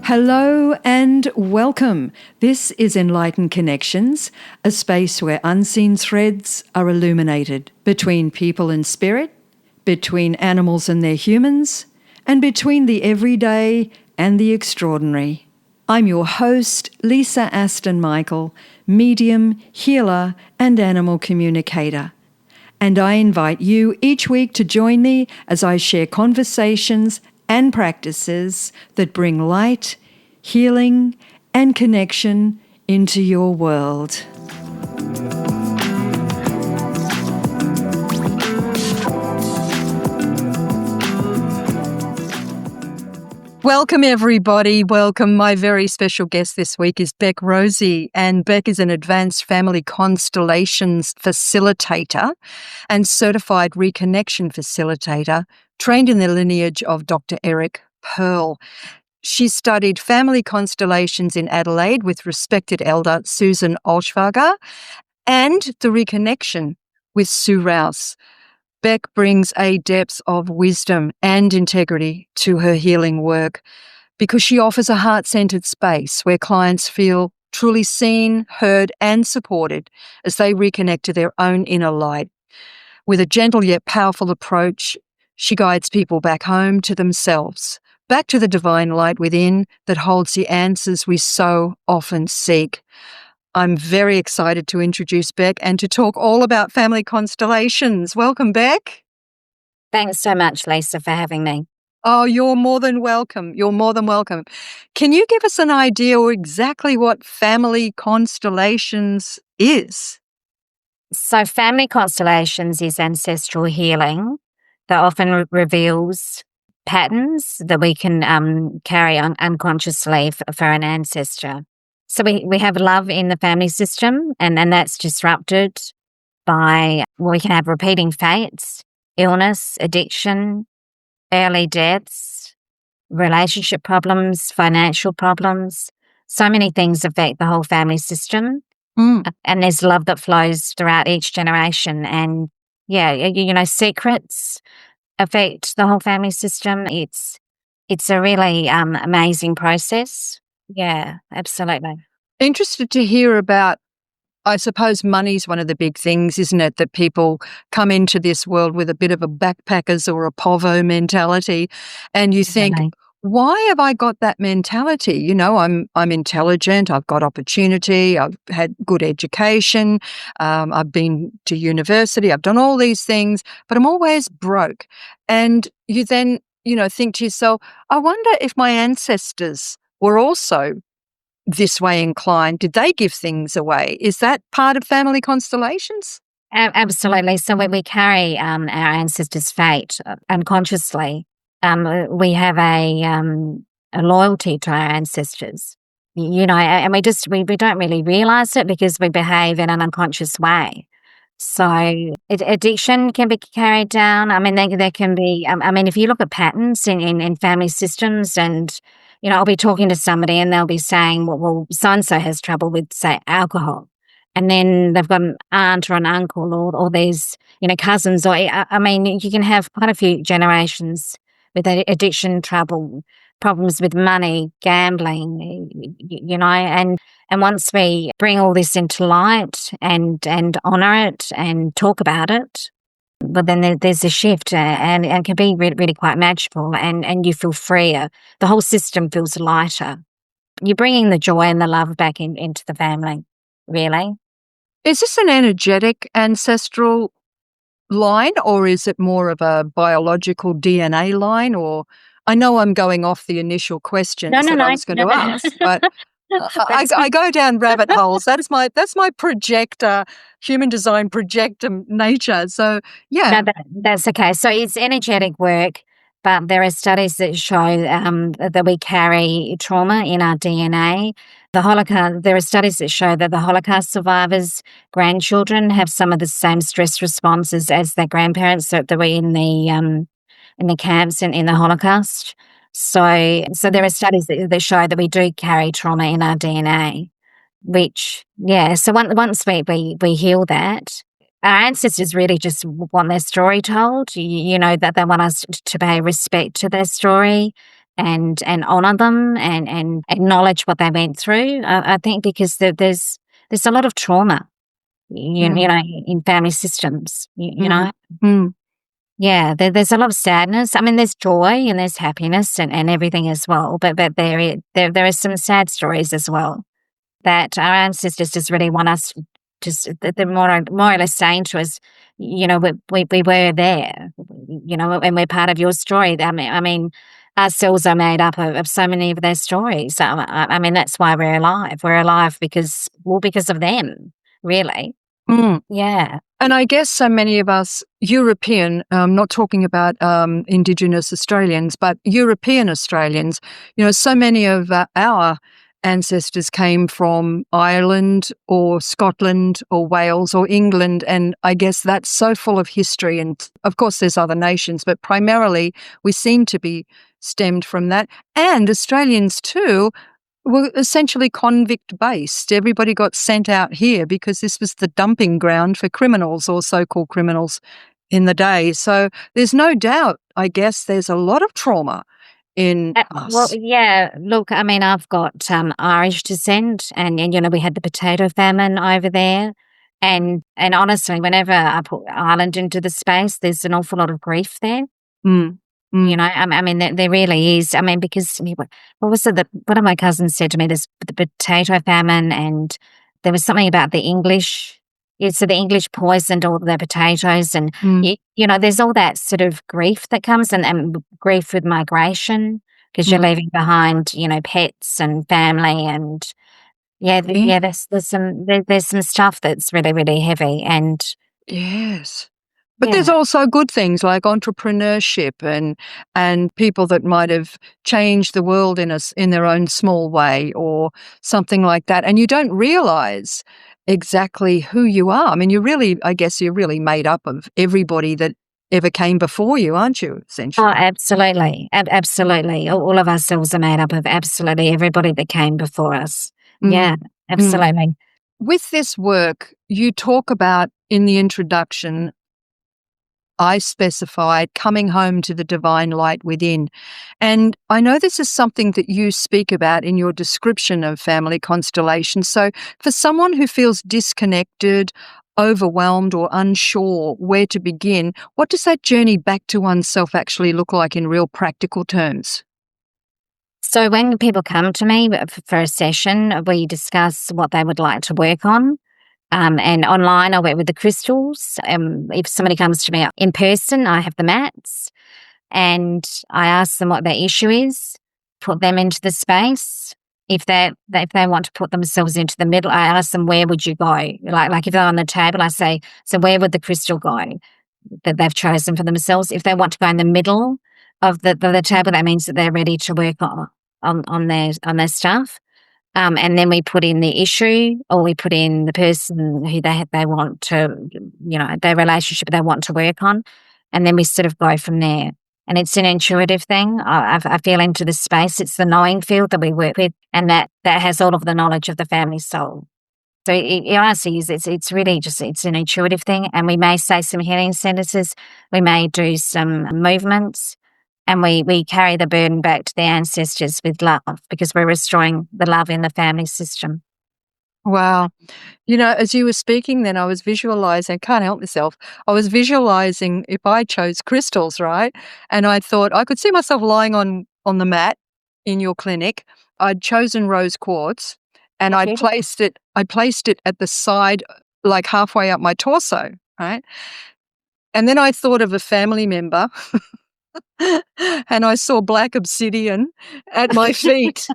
Hello and welcome. This is Enlightened Connections, a space where unseen threads are illuminated between people and spirit, between animals and their humans, and between the everyday and the extraordinary. I'm your host, Lisa Aston Michael, medium, healer, and animal communicator. And I invite you each week to join me as I share conversations and practices that bring light, healing, and connection into your world. Welcome, everybody. Welcome. My very special guest this week is Rosie, and Beck is an advanced Family Constellations facilitator and certified reconnection facilitator, trained in the lineage of Dr. Eric Pearl. She studied Family Constellations in Adelaide with respected elder Susan Olschwager and the Reconnection with Sue Rouse. Beck brings a depth of wisdom and integrity to her healing work because she offers a heart-centered space where clients feel truly seen, heard, and supported as they reconnect to their own inner light. With a gentle yet powerful approach, she guides people back home to themselves, back to the divine light within that holds the answers we so often seek. I'm very excited to introduce Beck and to talk all about family constellations. Welcome, Beck. Thanks so much, Lisa, for having me. Oh, you're more than welcome. You're more than welcome. Can you give us an idea of exactly what family constellations is? So Family Constellations is ancestral healing that often reveals patterns that we can carry on unconsciously for an ancestor. So we have love in the family system, and that's disrupted by, we can have repeating fates, illness, addiction, early deaths, relationship problems, financial problems. So many things affect the whole family system. And there's love that flows throughout each generation. And secrets affect the whole family system. It's a really amazing process. Yeah, absolutely. Interested to hear about, I suppose money's one of the big things, isn't it? That people come into this world with a bit of a backpackers or a povo mentality, and you think, why have I got that mentality? You know, I'm intelligent, I've got opportunity, I've had good education, I've been to university, I've done all these things, but I'm always broke. And you then, think to yourself, I wonder if my ancestors were also this way inclined. Did they give things away? Is that part of family constellations? Absolutely. So when we carry our ancestors' fate unconsciously, we have a loyalty to our ancestors, and we don't really realize it because we behave in an unconscious way. So addiction can be carried down. I mean, there can be, if you look at patterns in family systems, and, I'll be talking to somebody and they'll be saying, well, so-and-so has trouble with, say, alcohol. And then they've got an aunt or an uncle or there's, cousins, or, you can have quite a few generations with addiction trouble, problems with money, gambling, and once we bring all this into light and honour it and talk about it, but then there's a shift and it can be really, really quite magical and you feel freer. The whole system feels lighter. You're bringing the joy and the love back into the family, really. Is this an energetic ancestral line, or is it more of a biological DNA line? Or I know I'm going off the initial questions I was going to ask, but I go down rabbit holes. That's my projector, human design projector nature. So yeah, no, that's okay. So it's energetic work, but there are studies that show that we carry trauma in our DNA. The Holocaust. There are studies that show that the Holocaust survivors' grandchildren have some of the same stress responses as their grandparents that were in the camps and in the Holocaust. So there are studies that show that we do carry trauma in our DNA, which, so once we heal that, our ancestors really just want their story told, that they want us to pay respect to their story and honor them and acknowledge what they went through. I think because there's a lot of trauma, you know, in family systems, you know. Yeah, there's a lot of sadness. I mean, there's joy and there's happiness and everything as well. But there are some sad stories as well that our ancestors just really want us, just they're more or less saying to us, you know, we were there, you know, and we're part of your story. I mean, our cells are made up of so many of their stories. I mean, that's why we're alive. We're alive because of them, really. Yeah. And I guess so many of us European, not talking about Indigenous Australians, but European Australians, you know, so many of our ancestors came from Ireland or Scotland or Wales or England. And I guess that's so full of history. And of course, there's other nations, but primarily we seem to be stemmed from that. And Australians too were essentially convict-based. Everybody got sent out here because this was the dumping ground for criminals or so-called criminals in the day. So there's no doubt, I guess, there's a lot of trauma in us. Well, yeah, look, I mean, I've got Irish descent and, you know, we had the potato famine over there. And honestly, whenever I put Ireland into the space, there's an awful lot of grief there. You know, I mean, there really is. I mean, because what was it that one of my cousins said to me? There's the potato famine, and there was something about the English. Yeah, so the English poisoned all their potatoes, and you know, there's all that sort of grief that comes, and grief with migration because you're leaving behind, you know, pets and family, and there's some stuff that's really, really heavy, and yes. But there's also good things like entrepreneurship and people that might have changed the world in their own small way or something like that. And you don't realize exactly who you are. I mean, I guess you're really made up of everybody that ever came before you, aren't you, essentially? Oh, absolutely. Absolutely. All of our cells are made up of absolutely everybody that came before us. Yeah, absolutely. With this work, you talk about in the introduction, I specified coming home to the divine light within. And I know this is something that you speak about in your description of family constellations. So for someone who feels disconnected, overwhelmed or unsure where to begin, what does that journey back to oneself actually look like in real practical terms? So when people come to me for a session, we discuss what they would like to work on. And online, I work with the crystals. If somebody comes to me in person, I have the mats, and I ask them what their issue is, put them into the space. If they want to put themselves into the middle, I ask them, where would you go? Like if they're on the table, I say, so where would the crystal go that they've chosen for themselves? If they want to go in the middle of the table, that means that they're ready to work on their stuff. And then we put in the issue, or we put in the person who they want to, you know, their relationship they want to work on, and then we sort of go from there. And it's an intuitive thing. I feel into the space. It's the knowing field that we work with, and that has all of the knowledge of the family soul. So honestly, it's really just it's an intuitive thing, and we may say some healing sentences. We may do some movements. And we carry the burden back to the ancestors with love because we're restoring the love in the family system. Wow. You know, as you were speaking then, I was visualizing, I can't help myself. I was visualizing if I chose crystals, right? And I thought I could see myself lying on the mat in your clinic. I'd chosen rose quartz and I'd placed it at the side, like halfway up my torso, right? And then I thought of a family member and I saw black obsidian at my feet.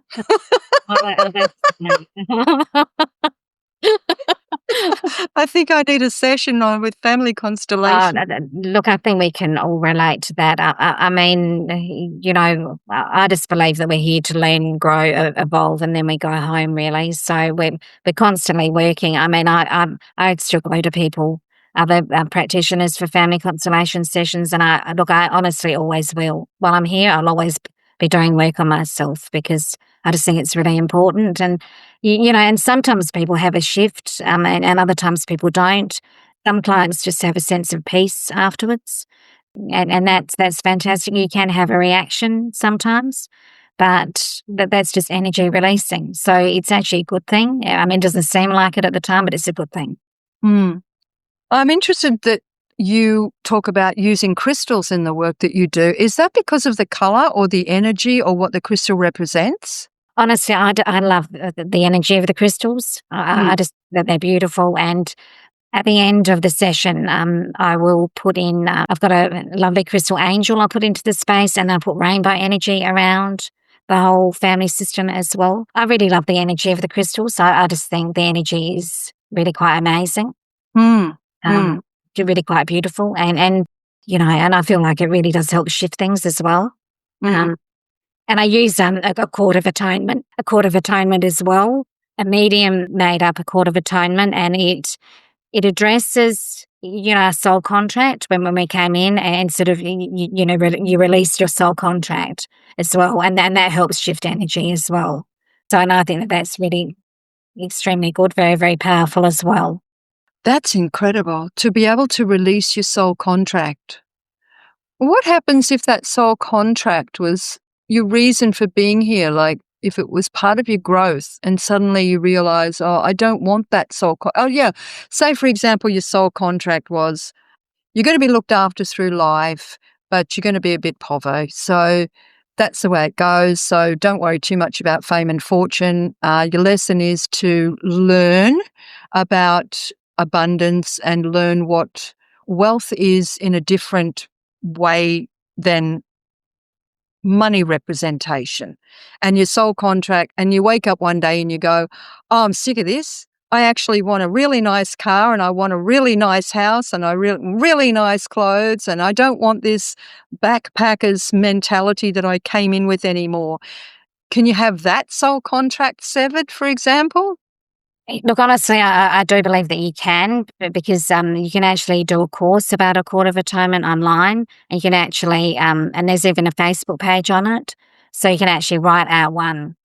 I think I need a session with family constellation. Look, I think we can all relate to that. I mean, you know, I just believe that we're here to learn, grow, evolve, and then we go home, really. So we're constantly working. I mean, I still go to people, other practitioners for family constellation sessions, and I honestly always will. While I'm here, I'll always be doing work on myself because I just think it's really important. And, you know, and sometimes people have a shift and other times people don't. Some clients just have a sense of peace afterwards. And that's fantastic. You can have a reaction sometimes. but that's just energy releasing. So it's actually a good thing. I mean, it doesn't seem like it at the time, but it's a good thing. I'm interested that you talk about using crystals in the work that you do. Is that because of the color or the energy or what the crystal represents? Honestly, I love the energy of the crystals. I just, they're beautiful. And at the end of the session, I will put in, I've got a lovely crystal angel I'll put into the space, and I'll put rainbow energy around the whole family system as well. I really love the energy of the crystals. I just think the energy is really quite amazing. Really quite beautiful. And I feel like it really does help shift things as well. And I use a cord of atonement, as well. A medium made up a cord of atonement, and it addresses, our soul contract when we came in, and sort of, you released your soul contract as well. And that helps shift energy as well. So, and I think that that's really extremely good, very, very powerful as well. That's incredible, to be able to release your soul contract. What happens if that soul contract was your reason for being here? Like if it was part of your growth and suddenly you realize, oh, I don't want that soul. Say, for example, your soul contract was you're going to be looked after through life, but you're going to be a bit povo. So that's the way it goes. So don't worry too much about fame and fortune. Your lesson is to learn about abundance and learn what wealth is in a different way than money representation. And your soul contract, and you wake up one day and you go, oh, I'm sick of this. I actually want a really nice car, and I want a really nice house, and I really nice clothes, and I don't want this backpacker's mentality that I came in with anymore. Can you have that soul contract severed, for example? Look, honestly, I do believe that you can, because you can actually do a course about a cord of atonement online, and you can actually, and there's even a Facebook page on it, so you can actually write out one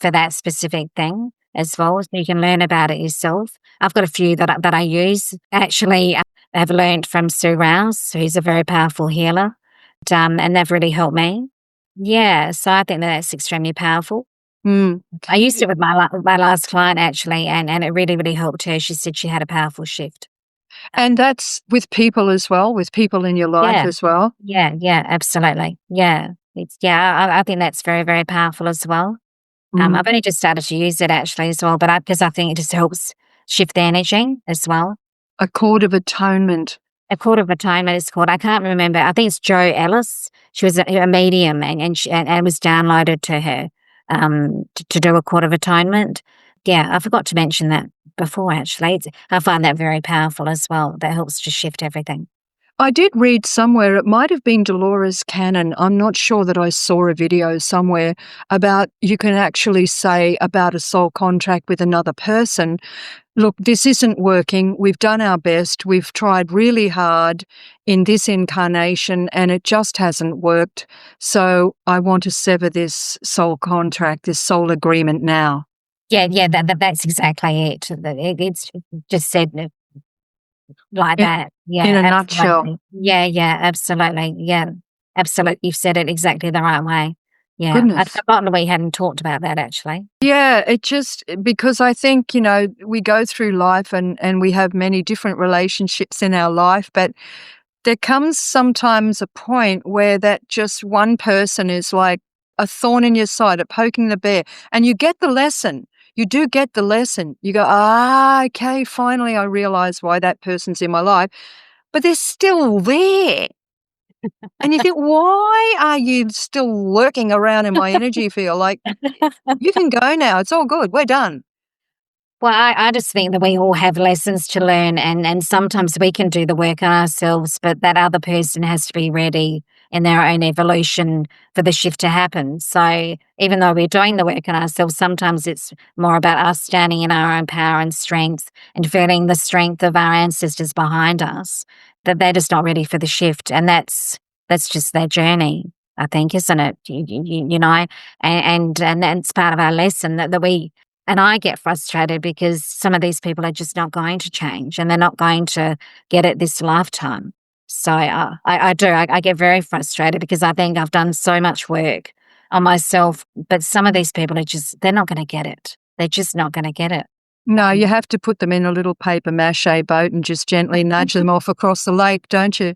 for that specific thing as well, so you can learn about it yourself. I've got a few that I use. Actually, I've learned from Sue Rouse, who's a very powerful healer, and they've really helped me. Yeah, so I think that's extremely powerful. I used it with my last client, actually, and it really, really helped her. She said she had a powerful shift. And that's with people as well, with people in your life as well? Yeah, absolutely. Yeah. I think that's very, very powerful as well. I've only just started to use it actually as well, but because I think it just helps shift the energy as well. A cord of atonement. A cord of atonement is called. I can't remember. I think it's Jo Ellis. She was a medium, and it was downloaded to her to do a cord of atonement. Yeah, I forgot to mention that before, actually. I find that very powerful as well. That helps to shift everything. I did read somewhere, it might have been Dolores Cannon, I'm not sure, that I saw a video somewhere about you can actually say about a soul contract with another person, look, this isn't working, we've done our best, we've tried really hard in this incarnation and it just hasn't worked, so I want to sever this soul contract, this soul agreement now. Yeah, that's exactly it. It's just said like that. Yeah, in a absolutely. nutshell. Yeah, absolutely. Yeah, absolutely. You've said it exactly the right way. Yeah, Goodness. I'd forgotten we hadn't talked about that actually. Yeah, it just, because I think, we go through life and we have many different relationships in our life, but there comes sometimes a point where that just one person is like a thorn in your side, a poking the bear, and you get the lesson. You do get the lesson. You go, okay, finally I realize why that person's in my life, but they're still there. And you think, why are you still lurking around in my energy field? Like, you can go now. It's all good. We're done. Well, I just think that we all have lessons to learn, and sometimes we can do the work on ourselves, but that other person has to be ready in their own evolution for the shift to happen. So even though we're doing the work on ourselves, sometimes it's more about us standing in our own power and strength and feeling the strength of our ancestors behind us, that they're just not ready for the shift. And that's just their journey, I think, isn't it? And that's part of our lesson that we. And I get frustrated because some of these people are just not going to change, and they're not going to get it this lifetime. So I get very frustrated because I think I've done so much work on myself. But some of these people they're not going to get it. They're just not going to get it. No, you have to put them in a little paper mache boat and just gently nudge them off across the lake, don't you?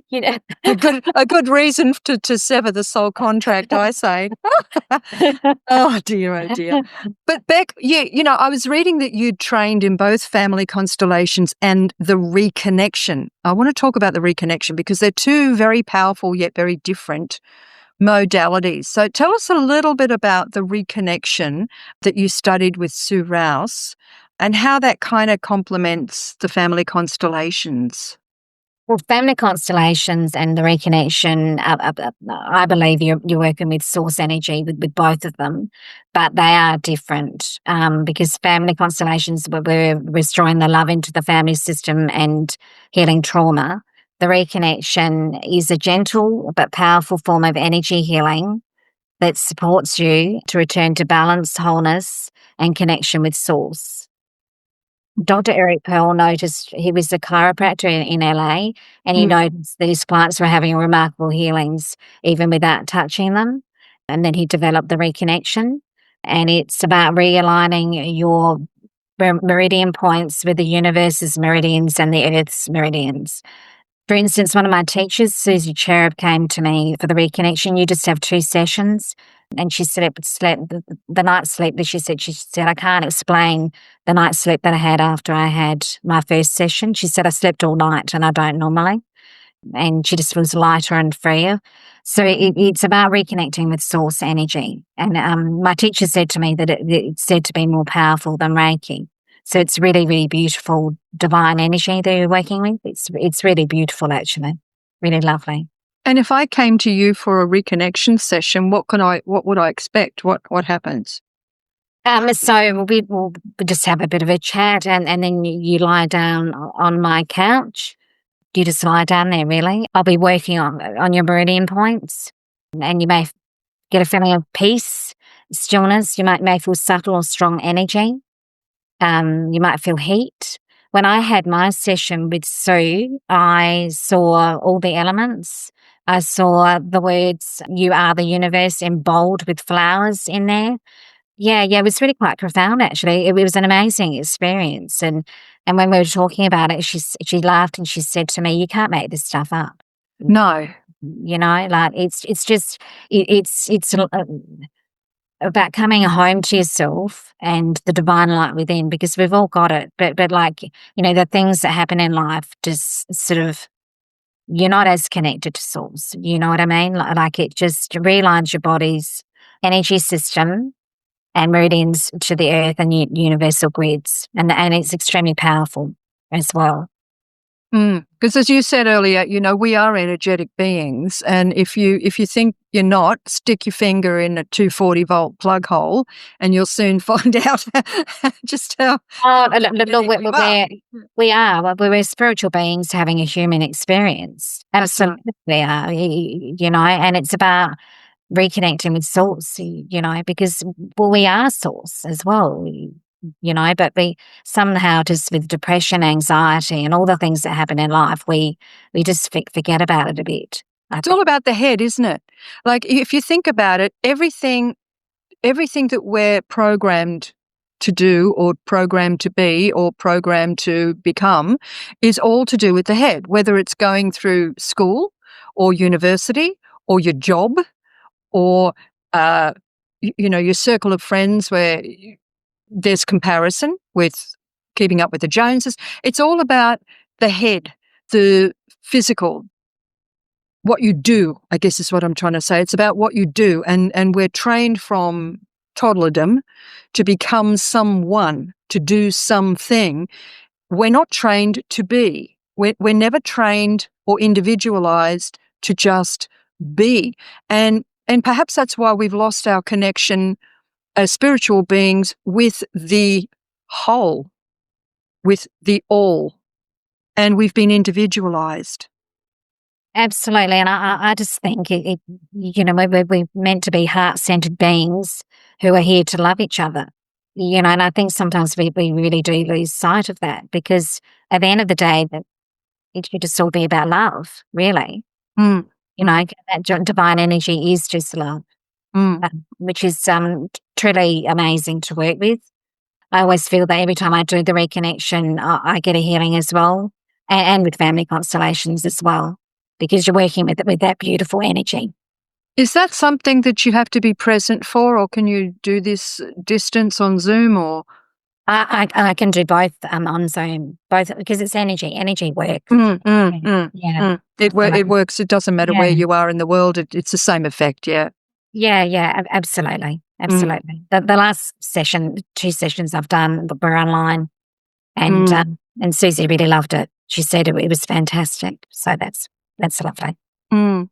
You know, A good reason to sever the soul contract, I say. Oh dear. But Beck, I was reading that you'd trained in both family constellations and the reconnection. I want to talk about the reconnection because they're two very powerful yet very different modalities. So tell us a little bit about the reconnection that you studied with Sue Rouse and how that kind of complements the family constellations. well, family constellations and the reconnection, I believe you're working with source energy with both of them, but they are different because family constellations, we're restoring the love into the family system and healing trauma. The reconnection is a gentle but powerful form of energy healing that supports you to return to balance, wholeness, and connection with source. Dr. Eric Pearl noticed, he was a chiropractor in LA, and he noticed that his clients were having remarkable healings even without touching them. And then he developed the reconnection, and it's about realigning your meridian points with the universe's meridians and the Earth's meridians. For instance, one of my teachers, Susie Cherub, came to me for the reconnection. You just have 2 sessions. And she slept the night's sleep that she said, I can't explain the night's sleep that I had after I had my first session. She said, I slept all night and I don't normally. And she just feels lighter and freer. So it's about reconnecting with source energy. And my teacher said to me that it's said to be more powerful than Reiki. So it's really, really beautiful divine energy that you're working with. It's really beautiful, actually. Really lovely. And if I came to you for a reconnection session, what would I expect? What happens? So we'll just have a bit of a chat, and then you lie down on my couch. You just lie down there, really. I'll be working on your meridian points, and you may get a feeling of peace, stillness. You may feel subtle or strong energy. You might feel heat. When I had my session with Sue, I saw all the elements. I saw the words, you are the universe, in bold with flowers in there. Yeah, it was really quite profound, actually. It was an amazing experience. And when we were talking about it, she laughed and she said to me, you can't make this stuff up. No. Like it's about coming home to yourself and the divine light within, because we've all got it. But like, the things that happen in life just sort of, you're not as connected to source. You know what I mean? Like it just realigns your body's energy system and meridians to the earth and universal grids. And it's extremely powerful as well. Because as you said earlier, we are energetic beings. And if you think you're not, stick your finger in a 240-volt plug hole and you'll soon find out just how. Oh, look, we are. We're spiritual beings having a human experience. Absolutely, we are. And it's about reconnecting with source, because we are source as well. But we somehow, just with depression, anxiety, and all the things that happen in life, we just forget about it a bit. It's all about the head, isn't it? Like if you think about it, everything that we're programmed to do or programmed to be or programmed to become is all to do with the head, whether it's going through school or university or your job or, your circle of friends where there's comparison with keeping up with the Joneses. It's all about the head, the physical, what you do, I guess is what I'm trying to say. It's about what you do. And we're trained from toddlerdom to become someone, to do something. We're not trained to be. We're never trained or individualized to just be. And perhaps that's why we've lost our connection as spiritual beings with the whole, with the all, and we've been individualized. Absolutely. And I just think, we're meant to be heart-centered beings who are here to love each other, and I think sometimes we really do lose sight of that, because at the end of the day, it should just all be about love, really. That divine energy is just love. which is truly amazing to work with. I always feel that every time I do the reconnection, I get a healing as well, and with family constellations as well, because you're working with that beautiful energy. Is that something that you have to be present for, or can you do this distance on Zoom? Or I can do both on Zoom, both because it's energy. Energy works. Yeah. It works. It doesn't matter where you are in the world. It's the same effect. Yeah. Yeah, absolutely. The last session, 2 sessions I've done were online, and Susie really loved it. She said it was fantastic. So that's lovely. And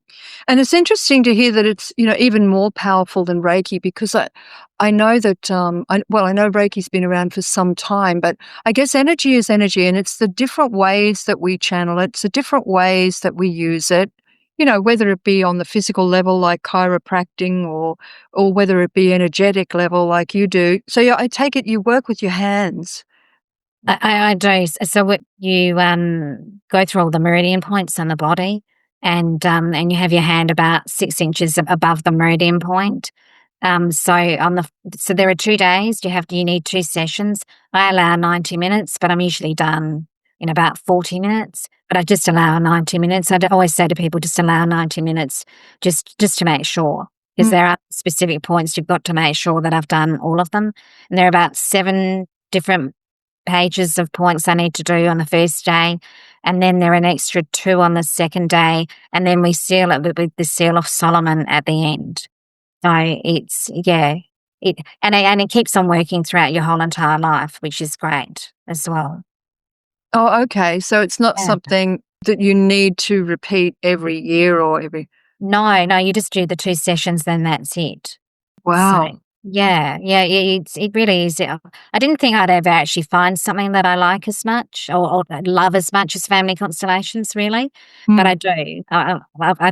it's interesting to hear that it's, even more powerful than Reiki, because I know that, I know Reiki's been around for some time, but I guess energy is energy, and it's the different ways that we channel it. It's the different ways that we use it, whether it be on the physical level like chiropractic, or whether it be energetic level like you do. So I take it you work with your hands. I do. So you go through all the meridian points on the body, and you have your hand about 6 inches above the meridian point. So there are 2 days. You need 2 sessions. I allow 90 minutes, but I'm usually done in about 40 minutes. But I just allow 90 minutes. I always say to people, just allow 90 minutes, just to make sure, because there are specific points you've got to make sure that I've done all of them. And there are about 7 different pages of points I need to do on the first day, and then there are an extra 2 on the second day, and then we seal it with the seal of Solomon at the end. So it keeps on working throughout your whole entire life, which is great as well. Oh, okay. So it's not something that you need to repeat every year or every. No, you just do the 2 sessions, then that's it. Wow. So, it really is. I didn't think I'd ever actually find something that I like as much or love as much as family constellations, really. But I do. I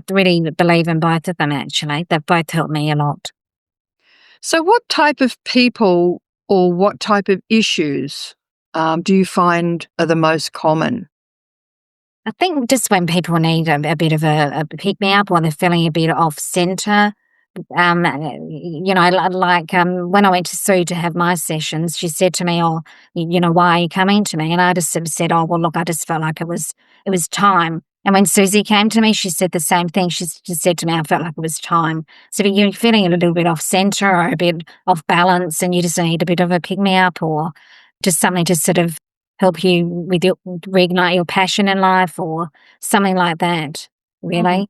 really believe in both of them, actually. They've both helped me a lot. So what type of people or what type of issues do you find are the most common? I think just when people need a bit of a pick-me-up, or they're feeling a bit off-centre. When I went to Sue to have my sessions, she said to me, "Oh, why are you coming to me?" And I just sort of said, "Oh, well, look, I just felt like it was time." And when Susie came to me, she said the same thing. She just said to me, "I felt like it was time." So if you're feeling a little bit off centre or a bit off balance, and you just need a bit of a pick me up, or just something to sort of help you reignite your passion in life, or something like that, really.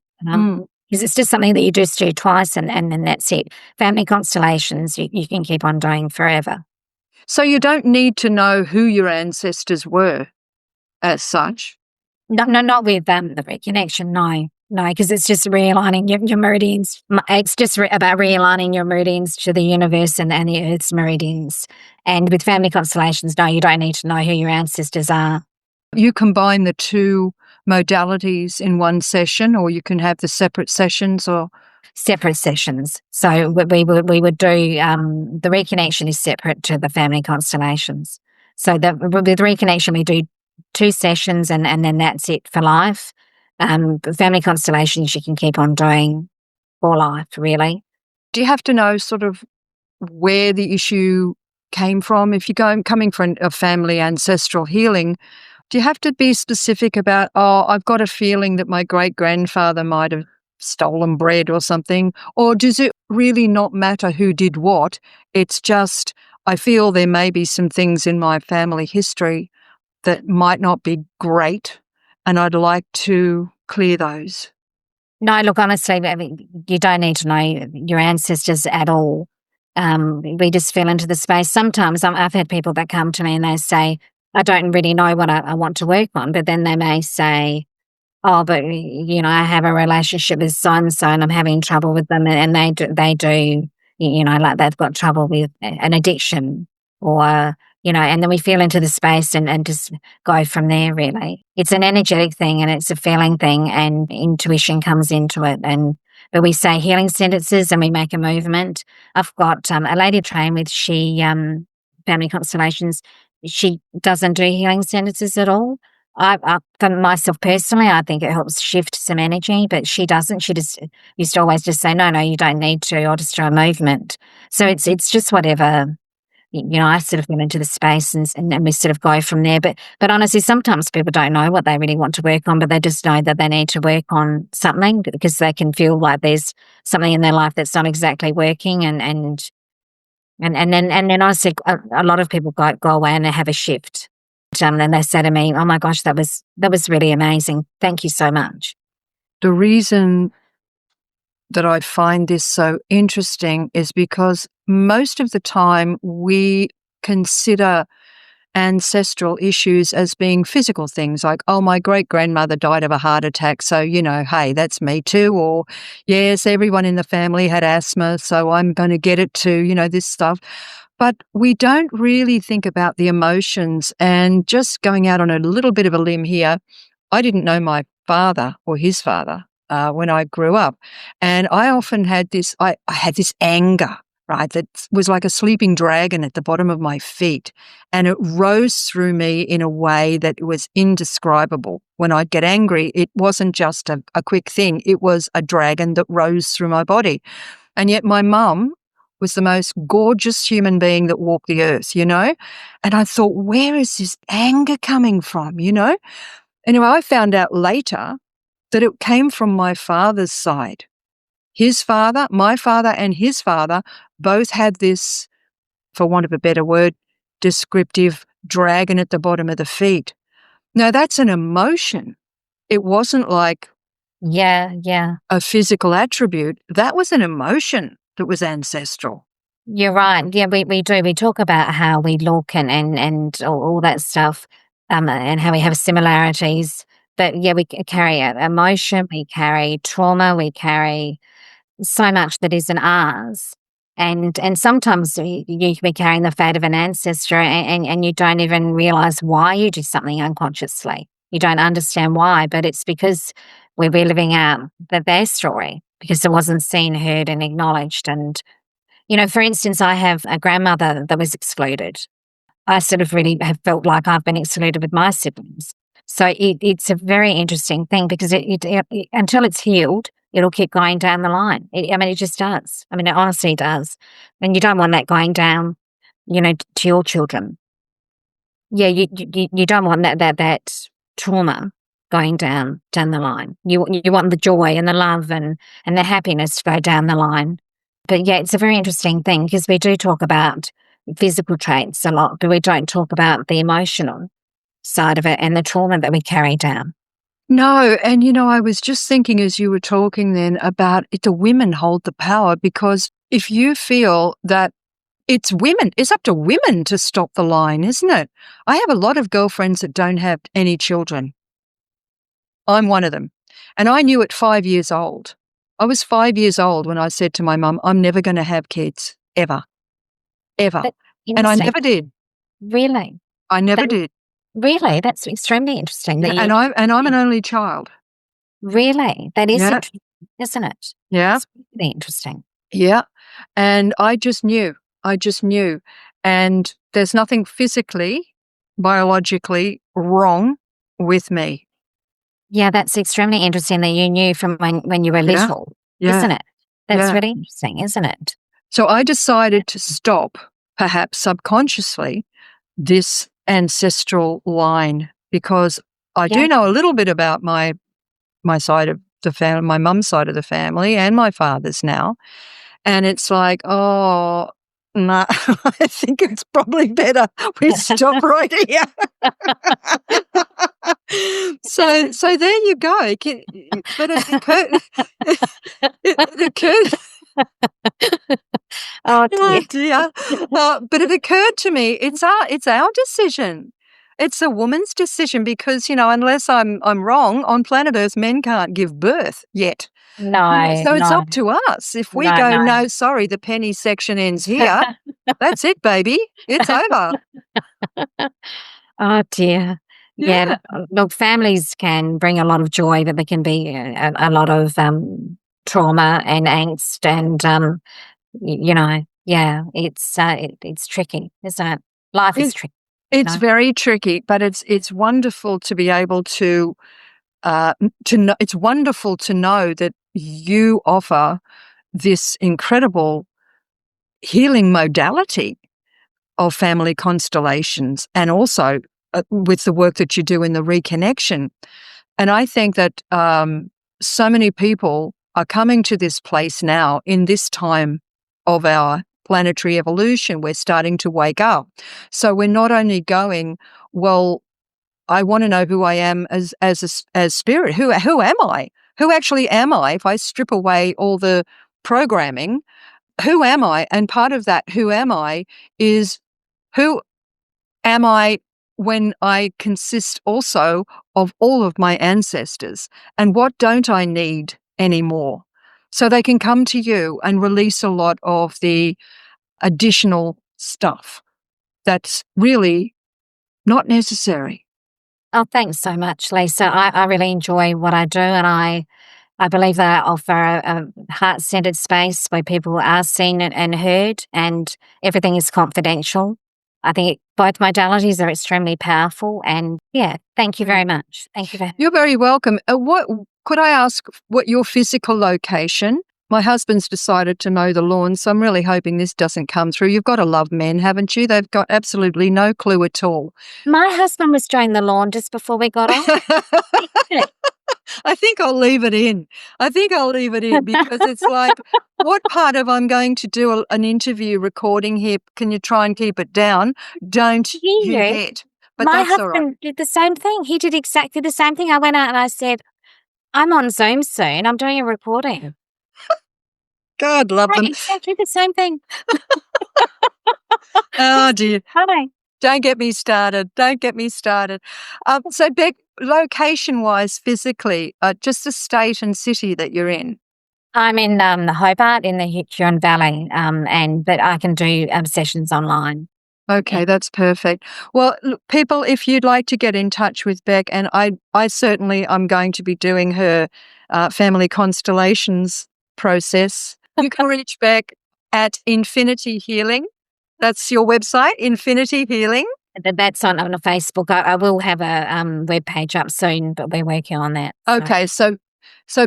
Because it's just something that you just do twice, and then that's it. Family constellations, you can keep on doing forever. So you don't need to know who your ancestors were as such? No, not with the reconnection, no, because it's just realigning your meridians. It's just about realigning your meridians to the universe and the Earth's meridians. And with family constellations, no, you don't need to know who your ancestors are. You combine the 2 modalities in one session, or you can have the separate sessions, or separate sessions. So we would do the reconnection is separate to the family constellations. So with reconnection we do 2 sessions, and then that's it for life. Family constellations you can keep on doing for life, really. do you have to know sort of where the issue came from? If you're coming from a family ancestral healing, do you have to be specific about, I've got a feeling that my great-grandfather might have stolen bread or something? Or does it really not matter who did what? It's just, I feel there may be some things in my family history that might not be great, and I'd like to clear those. No, look, honestly, I mean, you don't need to know your ancestors at all. We just fell into the space. Sometimes I've had people that come to me and they say, I don't really know what I want to work on, but then they may say, oh, but I have a relationship with so-and-so and I'm having trouble with them, and they do, like they've got trouble with an addiction, or, and then we feel into the space and just go from there, really. It's an energetic thing and it's a feeling thing, and intuition comes into it. But we say healing sentences and we make a movement. I've got a lady I train with, she, Family Constellations, she doesn't do healing sentences at all. For myself personally, I think it helps shift some energy, but she doesn't. She just used to always just say, no, you don't need to. I'll just do a movement. So it's just whatever, I sort of get into the space and we sort of go from there. But honestly, sometimes people don't know what they really want to work on, but they just know that they need to work on something because they can feel like there's something in their life that's not exactly working. And then honestly, a lot of people go away and they have a shift. And they say to me, "Oh my gosh, that was really amazing. Thank you so much." The reason that I find this so interesting is because most of the time we consider ancestral issues as being physical things like, oh, my great-grandmother died of a heart attack, so, hey, that's me too. Or, yes, everyone in the family had asthma, so I'm going to get it too, this stuff. But we don't really think about the emotions. And just going out on a little bit of a limb here, I didn't know my father or his father when I grew up. And I often had I had this anger, right, that was like a sleeping dragon at the bottom of my feet. And it rose through me in a way that was indescribable. When I'd get angry, it wasn't just a quick thing. It was a dragon that rose through my body. And yet my mum was the most gorgeous human being that walked the earth, And I thought, where is this anger coming from, Anyway, I found out later that it came from my father's side. His father, my father, and his father both had this, for want of a better word, descriptive dragon at the bottom of the feet. Now, that's an emotion. It wasn't like Yeah. a physical attribute. That was an emotion that was ancestral. You're right. Yeah, we do. We talk about how we look and all that stuff, and how we have similarities. But yeah, we carry emotion, we carry trauma, we carry so much that isn't ours. And sometimes you can be carrying the fate of an ancestor and you don't even realize why you do something unconsciously. You don't understand why, but it's because we're living out their story because it wasn't seen, heard, and acknowledged. And, for instance, I have a grandmother that was excluded. I sort of really have felt like I've been excluded with my siblings. So it's a very interesting thing because it until it's healed, it'll keep going down the line. It just does. It honestly does. And you don't want that going down, to your children. Yeah, you don't want that trauma going down the line. You want the joy and the love and the happiness to go down the line. But yeah, it's a very interesting thing because we do talk about physical traits a lot, but we don't talk about the emotional side of it and the trauma that we carry down. No, and I was just thinking as you were talking then about the women hold the power, because if you feel that it's up to women to stop the line, isn't it? I have a lot of girlfriends that don't have any children. I'm one of them. And I knew at 5 years old. I was 5 years old when I said to my mum, I'm never going to have kids, ever. And I never did. Really? I never did. Really? That's extremely interesting. And I'm an only child. Really? That is interesting, isn't it? Yeah. It's really interesting. Yeah. And I just knew. And there's nothing physically, biologically wrong with me. Yeah, that's extremely interesting that you knew from when you were little, isn't it? That's really interesting, isn't it? So I decided to stop, perhaps subconsciously, this ancestral line, because I do know a little bit about my side of the family, my mum's side of the family, and my father's now. And it's like, oh, no, I think it's probably better we stop right here. So there you go. But it occurred. It occurred. Oh dear. But it occurred to me, it's our decision. It's a woman's decision because, unless I'm wrong, on planet Earth, men can't give birth yet. No. So it's up to us. If we go, no, sorry, the penny section ends here, that's it, baby. It's over. Oh dear. Yeah. Look, families can bring a lot of joy, but there can be a lot of trauma and angst, and it's tricky, isn't it? Life is tricky. It's very tricky, but it's wonderful to be able to know. It's wonderful to know that you offer this incredible healing modality of family constellations, and also with the work that you do in the reconnection. And I think that so many people are coming to this place now in this time of our planetary evolution. We're starting to wake up. So we're not only going, well, I want to know who I am as spirit. Who am I? Who actually am I? If I strip away all the programming, who am I? And part of that, who am I, is who am I when I consist also of all of my ancestors, and what don't I need anymore? So they can come to you and release a lot of the additional stuff that's really not necessary. Oh, thanks so much, Lisa. I really enjoy what I do, and I believe that I offer a heart-centered space where people are seen and heard, and everything is confidential. I think both modalities are extremely powerful, and thank you very much. Thank you. You're very welcome. What could I ask? What your physical location? My husband's decided to mow the lawn, so I'm really hoping this doesn't come through. You've got to love men, haven't you? They've got absolutely no clue at all. My husband was mowing the lawn just before we got on. I think I'll leave it in. Because it's like, what part of I'm going to do an interview recording here? Can you try and keep it down? Don't you bet. But my that's husband all right. did the same thing. He did exactly the same thing. I went out and I said, I'm on Zoom soon. I'm doing a recording. God love them. Exactly the same thing. Oh, dear. Funny. Don't get me started. So, Beck, location-wise, physically, just the state and city that you're in. I'm in the Hobart in the Huron Valley, but I can do sessions online. Okay, that's perfect. Well, look, people, if you'd like to get in touch with Beck, and I certainly am going to be doing her Family Constellations process, you can reach Beck at Infinity Healing. That's your website, Infinity Healing. That's on Facebook. I will have a web page up soon, but we're working on that. Okay, so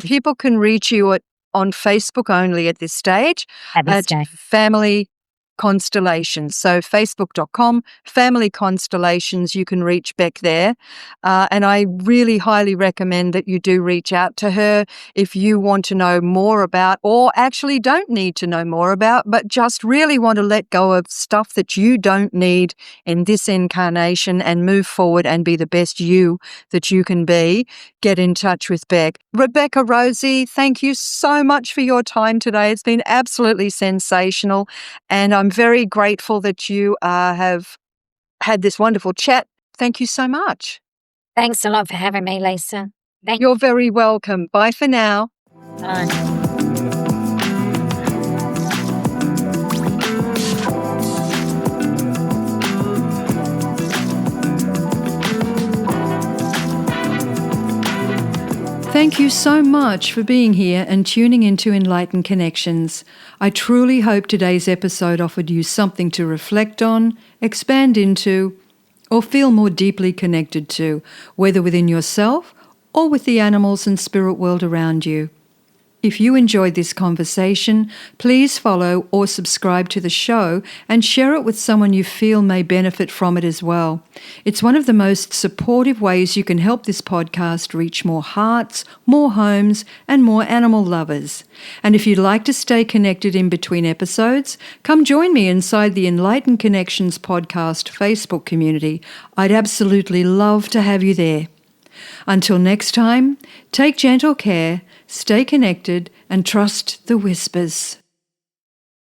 people can reach you on Facebook only at this stage. At Family Constellations. So facebook.com, Family Constellations, you can reach Beck there. And I really highly recommend that you do reach out to her if you want to know more about, or actually don't need to know more about, but just really want to let go of stuff that you don't need in this incarnation and move forward and be the best you that you can be. Get in touch with Beck. Rebecca, Rosie, thank you so much for your time today. It's been absolutely sensational, and I'm very grateful that you have had this wonderful chat. Thank you so much. Thanks a lot for having me, Lisa. You're very welcome. Bye for now. Bye. Thank you so much for being here and tuning into Enlightened Connections. I truly hope today's episode offered you something to reflect on, expand into, or feel more deeply connected to, whether within yourself or with the animals and spirit world around you. If you enjoyed this conversation, please follow or subscribe to the show and share it with someone you feel may benefit from it as well. It's one of the most supportive ways you can help this podcast reach more hearts, more homes, and more animal lovers. And if you'd like to stay connected in between episodes, come join me inside the Enlightened Connections podcast Facebook community. I'd absolutely love to have you there. Until next time, take gentle care, stay connected, and trust the whispers.